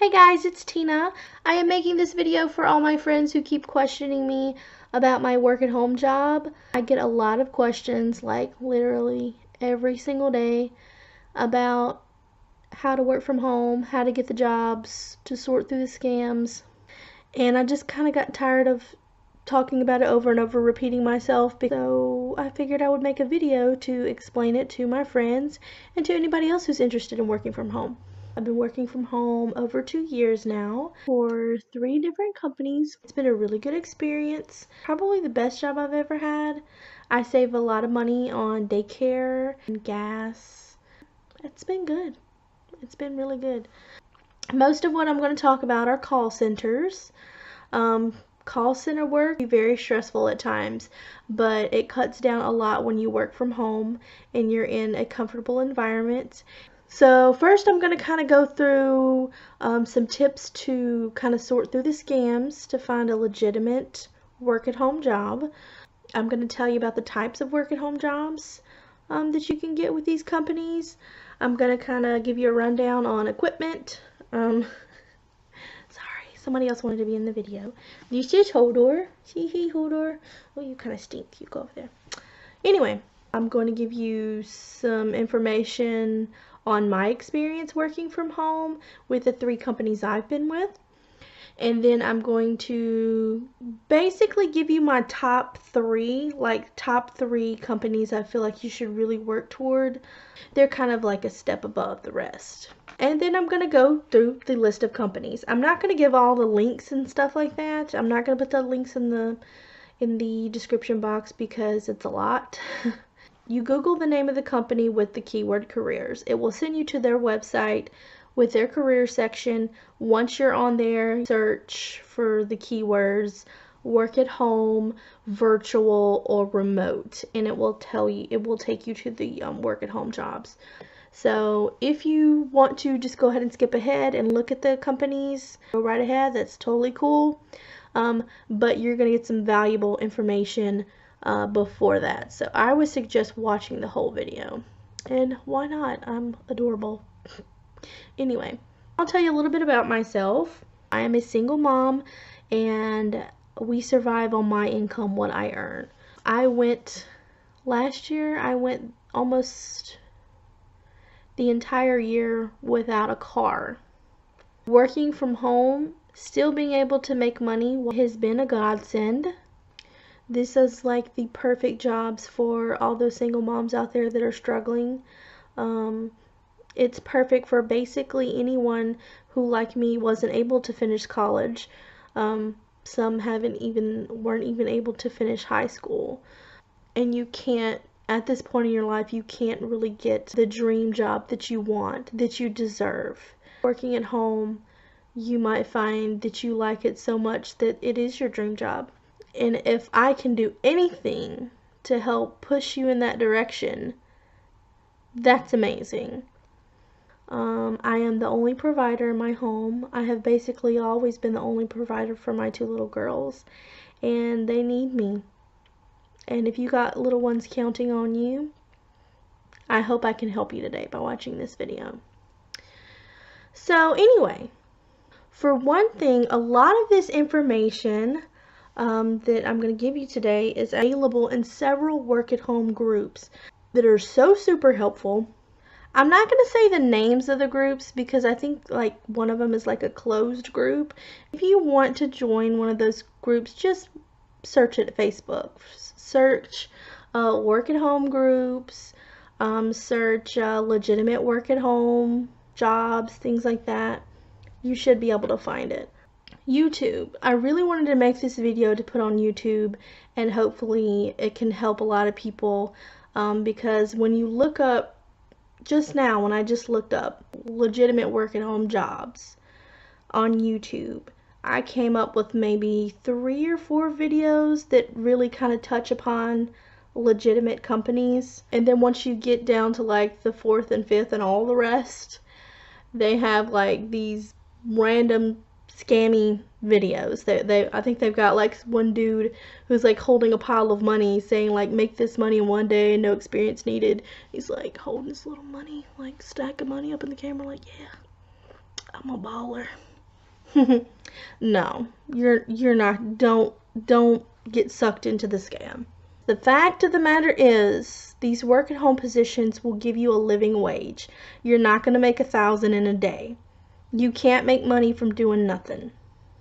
Hey guys, it's Tina. I am making this video for all my friends who keep questioning me about my work at home job. I get a lot of questions, like literally every single day, about how to work from home, how to get the jobs, to sort through the scams. And I just kind of got tired of talking about it over and over, repeating myself. So I figured I would make a video to explain it to my friends and to anybody else who's interested in working from home. I've been working from home over 2 years now for 3 different companies. It's been a really good experience. Probably the best job I've ever had. I save a lot of money on daycare and gas. It's been good. It's been really good. Most of what I'm going to talk about are call centers. Call center work can be very stressful at times, but it cuts down a lot when you work from home and you're in a comfortable environment. So first I'm going to kind of go through some tips to kind of sort through the scams to find a legitimate work at home job. I'm going to tell you about the types of work at home jobs that you can get with these companies. I'm going to kind of give you a rundown on equipment. Sorry, somebody else wanted to be in the video. This is Hodor. Hee Hodor. Oh, you kind of stink. You go over there. Anyway, I'm going to give you some information on my experience working from home with the 3 companies I've been with. And then I'm going to basically give you my top 3 companies I feel like you should really work toward. They're kind of like a step above the rest. And then I'm going to go through the list of companies. I'm not going to give all the links and stuff like that. I'm not going to put the links in the description box because it's a lot. You Google the name of the company with the keyword careers. It will send you to their website with their career section. Once you're on there, search for the keywords work at home, virtual, or remote, and it will take you to the work at home jobs. So if you want to just go ahead and skip ahead and look at the companies, go right ahead. That's totally cool. But you're going to get some valuable information before that. So I would suggest watching the whole video. And why not? I'm adorable. Anyway, I'll tell you a little bit about myself. I am a single mom and we survive on my income, what I earn. Last year I went almost the entire year without a car. Working from home, still being able to make money has been a godsend. This is like the perfect jobs for all those single moms out there that are struggling. It's perfect for basically anyone who, like me, wasn't able to finish college. Some weren't even able to finish high school. And you can't, at this point in your life, you can't really get the dream job that you want, that you deserve. Working at home, you might find that you like it so much that it is your dream job. And if I can do anything to help push you in that direction, that's amazing. I am the only provider in my home. I have basically always been the only provider for my 2 little girls, and they need me. And if you got little ones counting on you, I hope I can help you today by watching this video. So anyway, for one thing, a lot of this information that I'm going to give you today is available in several work at home groups that are so super helpful. I'm not going to say the names of the groups because I think like one of them is like a closed group. If you want to join one of those groups, just search it at Facebook. Search work at home groups, search legitimate work at home jobs, things like that. You should be able to find it. YouTube. I really wanted to make this video to put on YouTube, and hopefully it can help a lot of people because when you look up, just now when I just looked up legitimate work at home jobs on YouTube, I came up with maybe 3 or 4 videos that really kind of touch upon legitimate companies. And then once you get down to like the 4th and 5th and all the rest, they have like these random scammy videos. I think they've got like one dude who's like holding a pile of money saying like make this money in 1 day and no experience needed. He's like holding this little money, like stack of money up in the camera like, yeah, I'm a baller. No, you're not. Don't get sucked into the scam. The fact of the matter is, these work at home positions will give you a living wage. You're not going to make $1,000 in a day. You can't make money from doing nothing.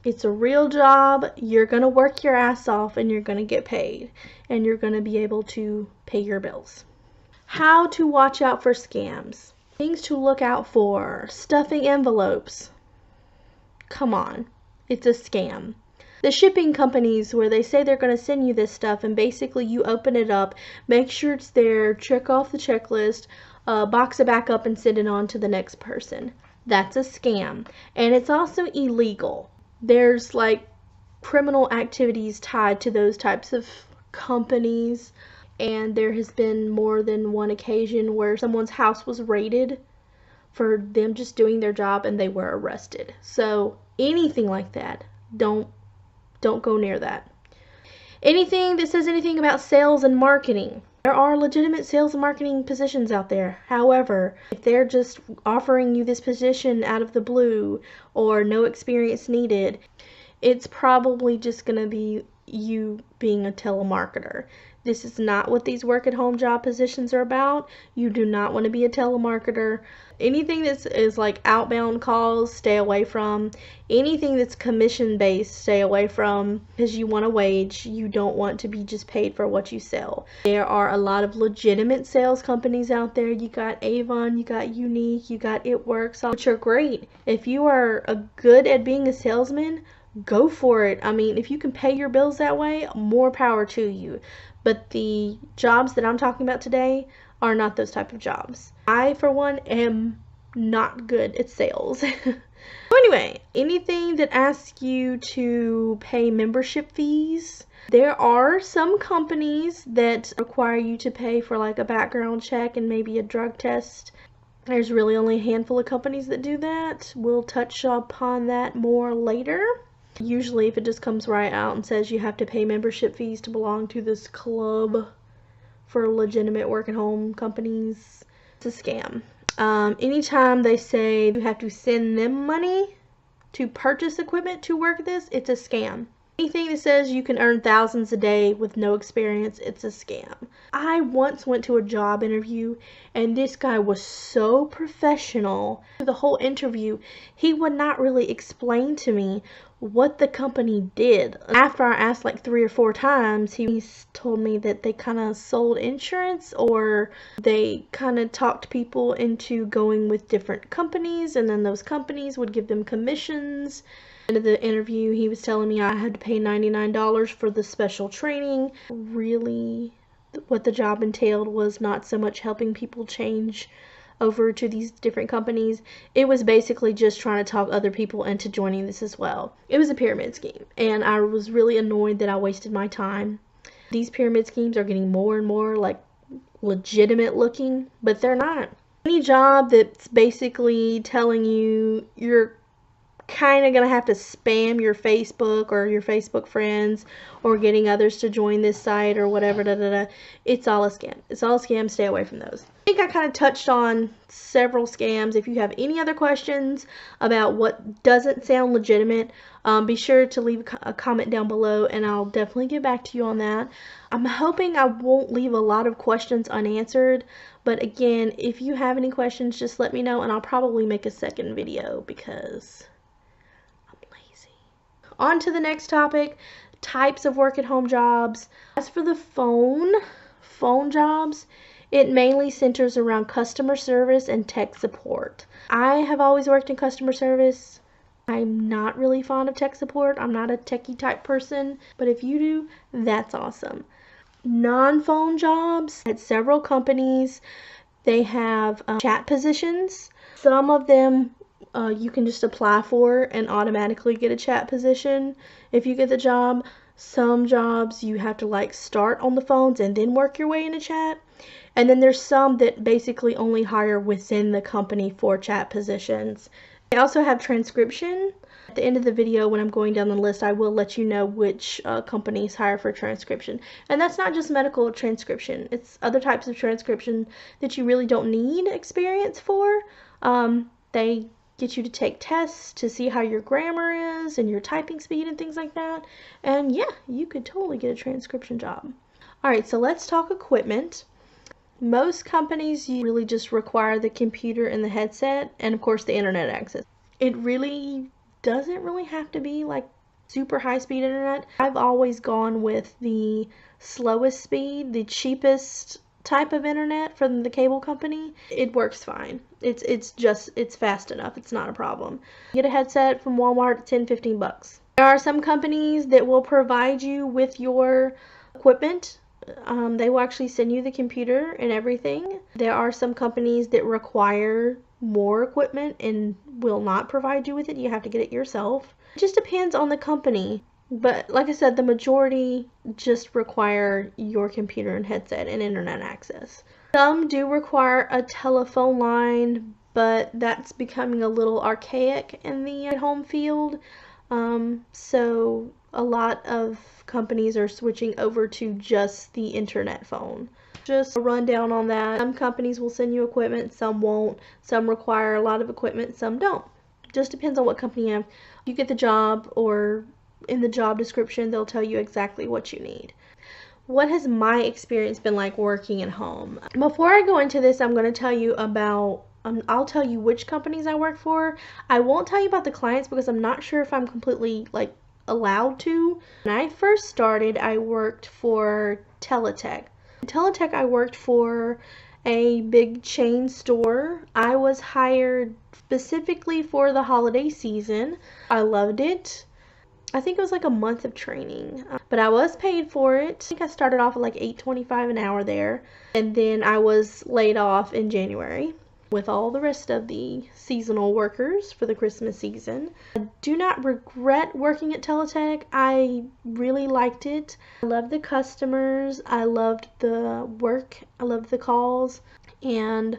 It's a real job. You're going to work your ass off and you're going to get paid. And you're going to be able to pay your bills. How to watch out for scams. Things to look out for. Stuffing envelopes. Come on. It's a scam. The shipping companies where they say they're going to send you this stuff and basically you open it up, make sure it's there, check off the checklist, box it back up and send it on to the next person. That's a scam. And it's also illegal. There's like criminal activities tied to those types of companies, and there has been more than one occasion where someone's house was raided for them just doing their job and they were arrested. So anything like that, don't go near that. Anything that says anything about sales and marketing. There are legitimate sales and marketing positions out there. However, if they're just offering you this position out of the blue or no experience needed, it's probably just going to be you being a telemarketer. This is not what these work at home job positions are about. You do not want to be a telemarketer. Anything that is like outbound calls, stay away from. Anything that's commission based, stay away from, because you want a wage. You don't want to be just paid for what you sell. There are a lot of legitimate sales companies out there. You got Avon, you got Unique, you got It Works, which are great. If you are good at being a salesman, go for it. I mean, if you can pay your bills that way, more power to you. But the jobs that I'm talking about today are not those type of jobs. I, for one, am not good at sales. So anyway, anything that asks you to pay membership fees, there are some companies that require you to pay for like a background check and maybe a drug test. There's really only a handful of companies that do that. We'll touch upon that more later. Usually if it just comes right out and says you have to pay membership fees to belong to this club for legitimate work at home companies, it's a scam. Anytime they say you have to send them money to purchase equipment to work this, it's a scam. Anything that says you can earn thousands a day with no experience, it's a scam. I once went to a job interview and this guy was so professional. The whole interview, he would not really explain to me what the company did. After I asked like 3 or 4 times, he told me that they kind of sold insurance, or they kind of talked people into going with different companies, and then those companies would give them commissions. End of the interview, he was telling me I had to pay $99 for the special training. Really, what the job entailed was not so much helping people change over to these different companies. It was basically just trying to talk other people into joining this as well. It was a pyramid scheme, and I was really annoyed that I wasted my time. These pyramid schemes are getting more and more like legitimate looking, but they're not. Any job that's basically telling you you're kind of gonna have to spam your Facebook or your Facebook friends or getting others to join this site or whatever, it's all a scam. It's all a scam. Stay away from those. I think I kind of touched on several scams. If you have any other questions about what doesn't sound legitimate, be sure to leave a comment down below and I'll definitely get back to you on that. I'm hoping I won't leave a lot of questions unanswered, but again, if you have any questions, just let me know and I'll probably make a second video because on to the next topic, types of work at home jobs. As for the phone jobs, it mainly centers around customer service and tech support. I have always worked in customer service. I'm not really fond of tech support. I'm not a techie type person, but if you do, that's awesome. Non-phone jobs at several companies, they have chat positions. Some of them you can just apply for and automatically get a chat position if you get the job. Some jobs you have to like start on the phones and then work your way into chat. And then there's some that basically only hire within the company for chat positions. They also have transcription. At the end of the video, when I'm going down the list, I will let you know which companies hire for transcription. And that's not just medical transcription. It's other types of transcription that you really don't need experience for. They get you to take tests to see how your grammar is and your typing speed and things like that. And yeah, you could totally get a transcription job. Alright, so let's talk equipment. Most companies really just require the computer and the headset, and of course the internet access. It really doesn't really have to be like super high-speed internet. I've always gone with the slowest speed, the cheapest type of internet from the cable company. It works fine. It's fast enough. It's not a problem. Get a headset from Walmart, 10-15 bucks. There are some companies that will provide you with your equipment. They will actually send you the computer and everything. There are some companies that require more equipment and will not provide you with it. You have to get it yourself. It just depends on the company. But like I said, the majority just require your computer and headset and internet access. Some do require a telephone line, but that's becoming a little archaic in the at-home field. So a lot of companies are switching over to just the internet phone. Just a rundown on that. Some companies will send you equipment, some won't. Some require a lot of equipment, some don't. Just depends on what company you have. You get the job, or in the job description they'll tell you exactly what you need. What has my experience been like working at home? Before I go into this, I'm going to tell you about I'll tell you which companies I work for. I won't tell you about the clients because I'm not sure if I'm completely allowed to. When I first started, I worked for Teletech. Teletech, I worked for a big chain store. I was hired specifically for the holiday season. I loved it. I think it was like a month of training, but I was paid for it. I think I started off at like $8.25 an hour there, and then I was laid off in January with all the rest of the seasonal workers for the Christmas season. I do not regret working at Teletech. I really liked it. I loved the customers. I loved the work. I loved the calls, and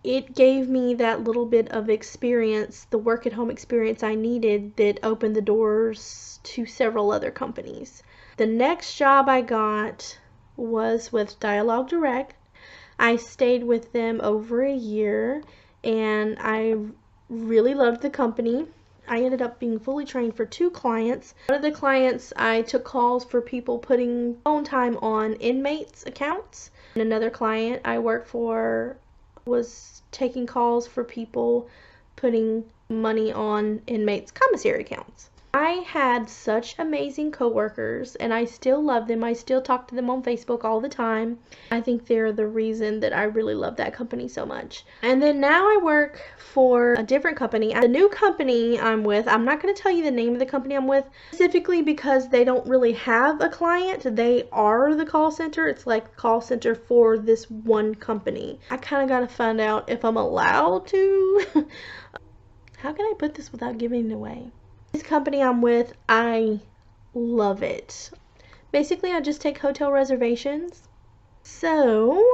it gave me that little bit of experience, the work at home experience I needed, that opened the doors to several other companies. The next job I got was with Dialogue Direct. I stayed with them over a year, and I really loved the company. I ended up being fully trained for 2 clients. One of the clients, I took calls for people putting phone time on inmates' accounts. And another client I worked for was taking calls for people putting money on inmates' commissary accounts. I had such amazing coworkers, and I still love them. I still talk to them on Facebook all the time. I think they're the reason that I really love that company so much. And then now I work for a different company. The new company I'm with, I'm not going to tell you the name of the company I'm with, specifically because they don't really have a client. They are the call center. It's like the call center for this one company. I kind of got to find out if I'm allowed to. How can I put this without giving it away? This company I'm with, I love it. Basically, I just take hotel reservations. So,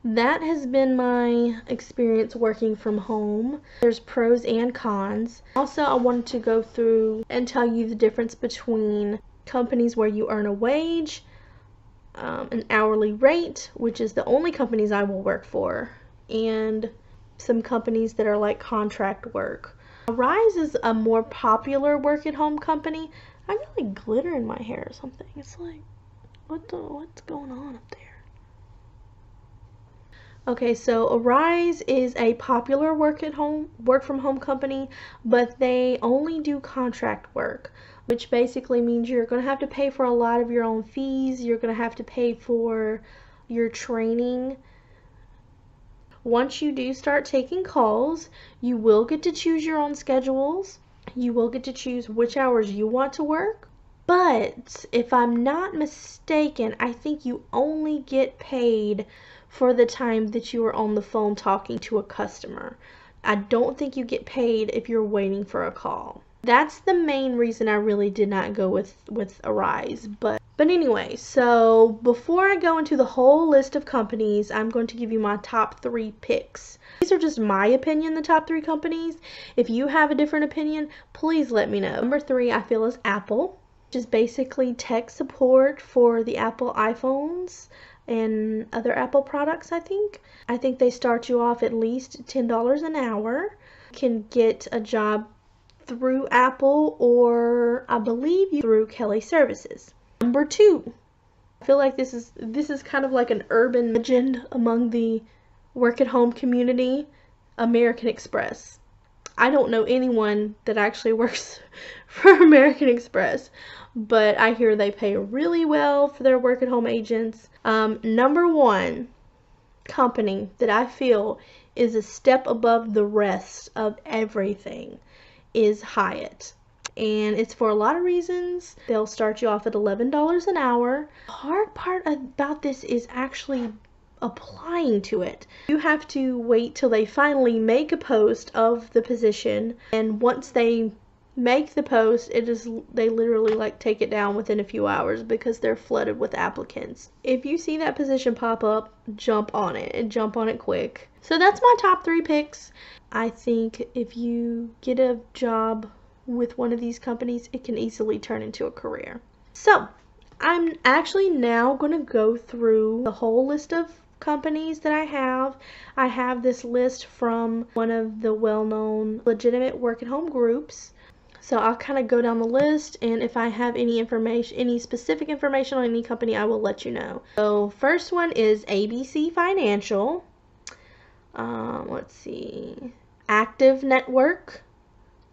that has been my experience working from home. There's pros and cons. Also, I wanted to go through and tell you the difference between companies where you earn a wage, an hourly rate, which is the only companies I will work for, and some companies that are like contract work. Rise is a more popular work-at-home company. I got like glitter in my hair or something. It's like, what's going on up there? Okay, so Arise is a popular work from home company, but they only do contract work, which basically means you're going to have to pay for a lot of your own fees. You're going to have to pay for your training. Once you do start taking calls, you will get to choose your own schedules. You will get to choose which hours you want to work. But if I'm not mistaken, I think you only get paid for the time that you are on the phone talking to a customer. I don't think you get paid if you're waiting for a call. That's the main reason I really did not go with Arise. But anyway, so before I go into the whole list of companies, I'm going to give you my top 3 picks. These are just my opinion, the top 3 companies. If you have a different opinion, please let me know. Number 3 I feel is Apple, which is basically tech support for the Apple iPhones and other Apple products, I think. I think they start you off at least $10 an hour. can get a job through Apple, or I believe you through Kelly Services. Number 2. I feel like this is kind of like an urban legend among the work at home community. American Express. I don't know anyone that actually works for American Express, but I hear they pay really well for their work at home agents. Number 1 company that I feel is a step above the rest of everything is Hyatt. And it's for a lot of reasons. They'll start you off at $11 an hour. The hard part about this is actually applying to it. You have to wait till they finally make a post of the position, and once they make the post, they literally like take it down within a few hours because they're flooded with applicants. If you see that position pop up, jump on it, and jump on it quick. So that's my top 3 picks. I think if you get a job with one of these companies, it can easily turn into a career. So I'm actually now going to go through the whole list of companies that I have. I have this list from one of the well-known legitimate work at home groups. So I'll kind of go down the list, and if I have any information, any specific information on any company, I will let you know. So first one is ABC Financial. Let's see. Active Network.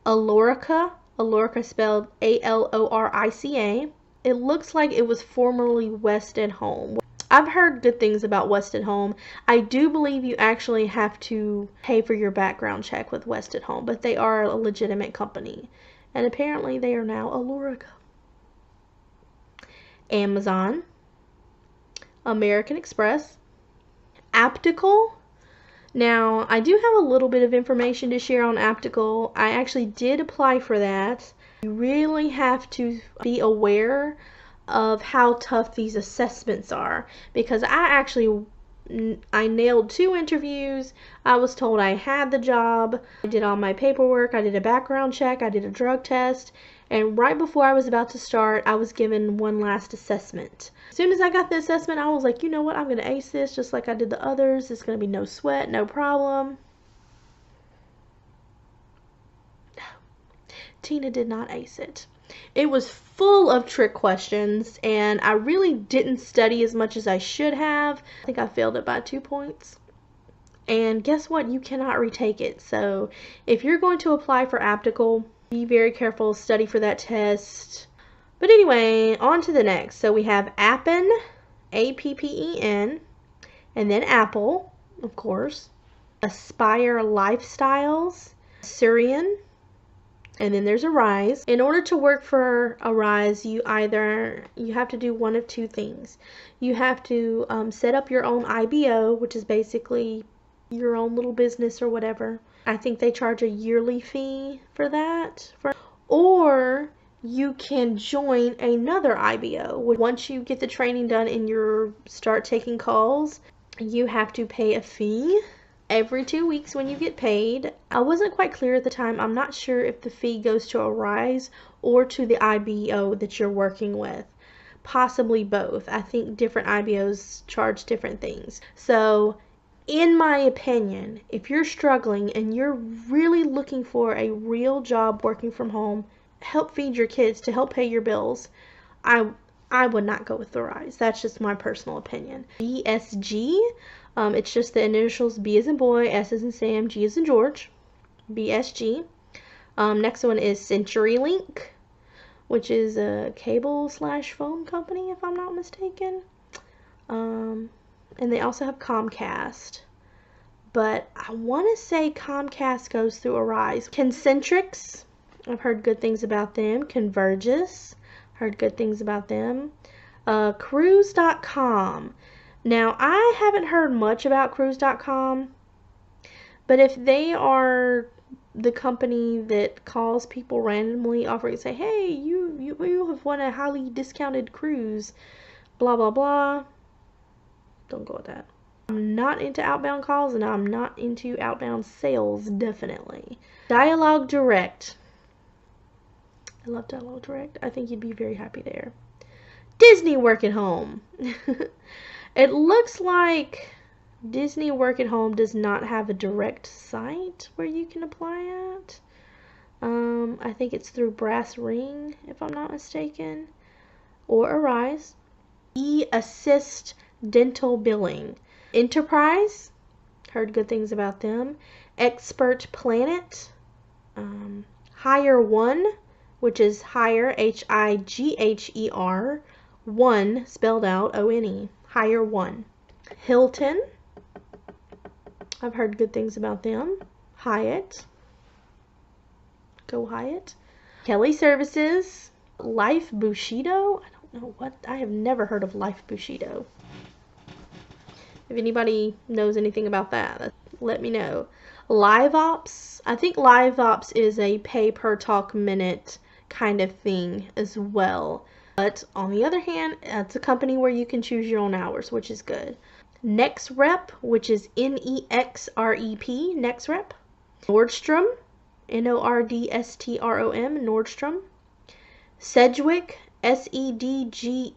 Alorica. Alorica spelled A-L-O-R-I-C-A. It looks like it was formerly West at Home. I've heard good things about West at Home. I do believe you actually have to pay for your background check with West at Home, but they are a legitimate company. And apparently they are now Alorica. Amazon. American Express. Aptical. Now, I do have a little bit of information to share on Aptical. I actually did apply for that. You really have to be aware of how tough these assessments are, because I nailed 2 interviews. I was told I had the job. I did all my paperwork. I did a background check. I did a drug test. And right before I was about to start, I was given one last assessment. As soon as I got the assessment, I was like, you know what? I'm going to ace this just like I did the others. It's going to be no sweat, no problem. No. Tina did not ace it. It was full of trick questions, and I really didn't study as much as I should have. I think I failed it by 2 points. And guess what? You cannot retake it. So if you're going to apply for Aptical, be very careful, study for that test. But anyway, on to the next. So we have Appen, A-P-P-E-N, and then Apple, of course. Aspire Lifestyles, Syrian, and then there's Arise. In order to work for Arise, you have to do one of 2 things. You have to set up your own IBO, which is basically your own little business or whatever. I think they charge a yearly fee for that. Or you can join another IBO. Once you get the training done and you start taking calls, you have to pay a fee every 2 weeks when you get paid. I wasn't quite clear at the time. I'm not sure if the fee goes to Arise or to the IBO that you're working with. Possibly both. I think different IBOs charge different things. So in my opinion, if you're struggling and you're really looking for a real job working from home, help feed your kids, to help pay your bills, I would not go with Arise. That's just my personal opinion. BSG, it's just the initials B as in boy, S as in Sam, G as in George. BSG. Next one is CenturyLink, which is a cable/phone company, if I'm not mistaken. And they also have Comcast. But I want to say Comcast goes through Arise. Concentrix, I've heard good things about them. Convergys, heard good things about them. Cruise.com. Now, I haven't heard much about Cruise.com, but if they are the company that calls people randomly, offering, say, hey, you have won a highly discounted cruise, blah, blah, blah, don't go with that. I'm not into outbound calls, and I'm not into outbound sales, definitely. Dialogue Direct. I love Dialogue Direct. I think you'd be very happy there. Disney Work at Home. It looks like Disney Work at Home does not have a direct site where you can apply at. I think it's through Brass Ring, if I'm not mistaken, or Arise. E-Assist Dental Billing. Enterprise, heard good things about them. Expert Planet. Hire One, which is Hire, Higher, One, spelled out, O-N-E. Hire One. Hilton, I've heard good things about them. Hyatt, go Hyatt. Kelly Services. Life Bushido, I don't know what, I have never heard of Life Bushido. If anybody knows anything about that, let me know. Live Ops, I think Live Ops is a pay per talk minute kind of thing as well. But on the other hand, it's a company where you can choose your own hours, which is good. NextRep, which is N-E-X-R-E-P, NextRep. Nordstrom, N-O-R-D-S-T-R-O-M, Nordstrom. Sedgwick, S-E-D-G-E-W-I-C-K.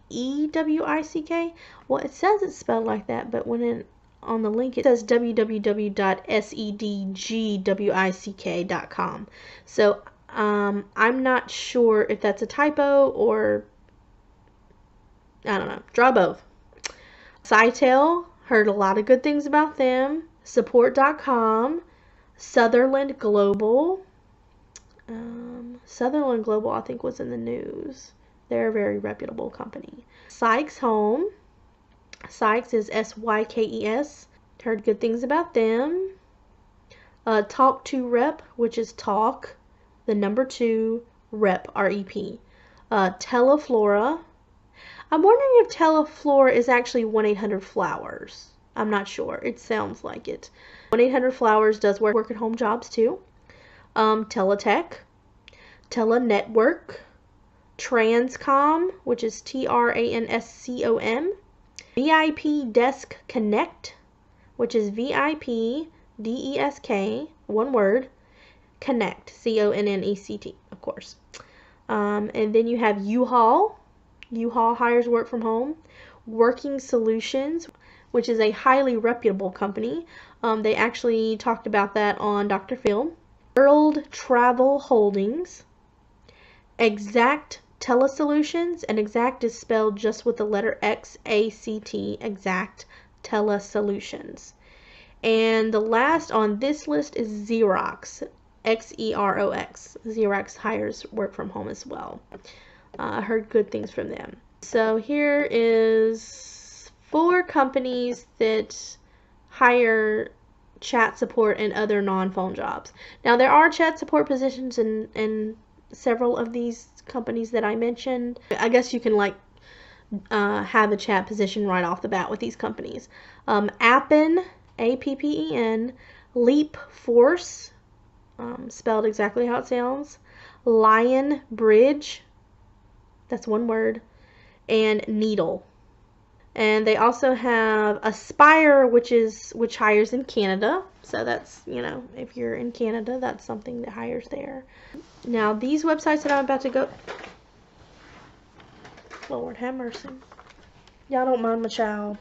Well, it says it's spelled like that, but when on the link it says www.sedgwick.com. So I'm not sure if that's a typo or I don't know. Draw both. Sitel, heard a lot of good things about them. Support.com. Sutherland Global. Sutherland Global, I think, was in the news. They're a very reputable company. Sykes Home. Sykes is S-Y-K-E-S. Heard good things about them. Talk to Rep, which is talk, the number 2, Rep, R-E-P. Teleflora. I'm wondering if Teleflora is actually 1-800-Flowers. I'm not sure. It sounds like it. 1-800-Flowers does work at home jobs too. Teletech. Telenetwork. Transcom, which is T-R-A-N-S-C-O-M. VIP Desk Connect, which is V-I-P-D-E-S-K, one word, Connect, C-O-N-N-E-C-T, of course. And then you have U-Haul. U-Haul hires work from home. Working Solutions, which is a highly reputable company. They actually talked about that on Dr. Phil. World Travel Holdings. Exact Telesolutions, and Exact is spelled just with the letter X-A-C-T, Exact Telesolutions. And the last on this list is Xerox, X-E-R-O-X. Xerox hires work from home as well. I heard good things from them. So here is 4 companies that hire chat support and other non-phone jobs. Now there are chat support positions in several of these companies that I mentioned. I guess you can like have a chat position right off the bat with these companies. Appen, A-P-P-E-N, Leap Force, spelled exactly how it sounds, Lion Bridge, that's one word, and Needle. And they also have Aspire, which hires in Canada. So that's, you know, if you're in Canada, that's something that hires there. Now, these websites that I'm about to go... Lord have mercy. Y'all don't mind my child.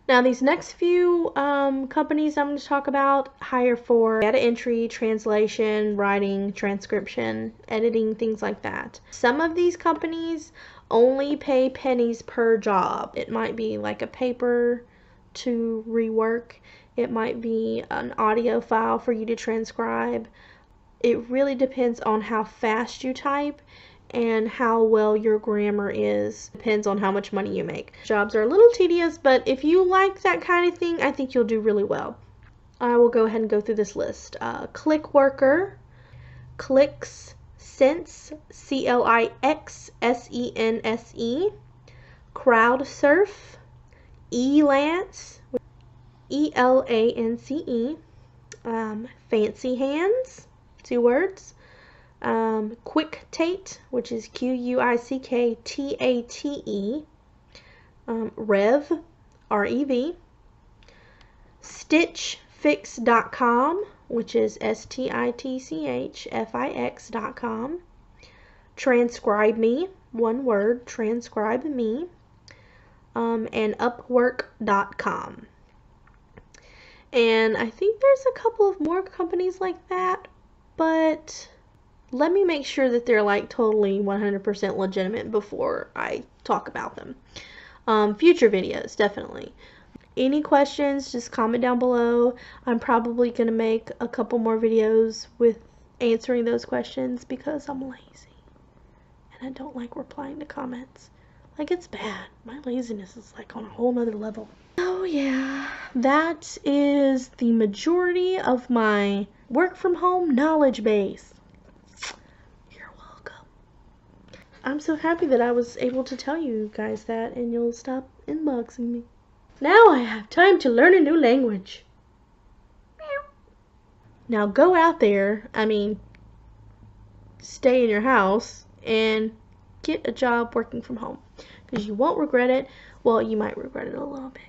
Now, these next few companies I'm going to talk about hire for data entry, translation, writing, transcription, editing, things like that. Some of these companies only pay pennies per job. It might be like a paper to rework. It might be an audio file for you to transcribe. It really depends on how fast you type and how well your grammar is. Depends on how much money you make. Jobs are a little tedious, but if you like that kind of thing, I think you'll do really well. I will go ahead and go through this list. ClickWorker, ClickSense, C-L-I-X-S-E-N-S-E, CrowdSurf, Elance, E-L-A-N-C-E, Fancy Hands, 2 words, QuickTate, which is Q-U-I-C-K-T-A-T-E, Rev, R-E-V, StitchFix.com, which is S-T-I-T-C-H-F-I-X.com, TranscribeMe, one word, TranscribeMe, and Upwork.com. And I think there's a couple of more companies like that, but let me make sure that they're like totally 100% legitimate before I talk about them. Future videos, definitely. Any questions, just comment down below. I'm probably going to make a couple more videos with answering those questions because I'm lazy. And I don't like replying to comments. Like, it's bad. My laziness is like on a whole nother level. Oh yeah, that is the majority of my work from home knowledge base. You're welcome. I'm so happy that I was able to tell you guys that and you'll stop inboxing me. Now I have time to learn a new language. Now go out there, stay in your house and get a job working from home because you won't regret it. Well, you might regret it a little bit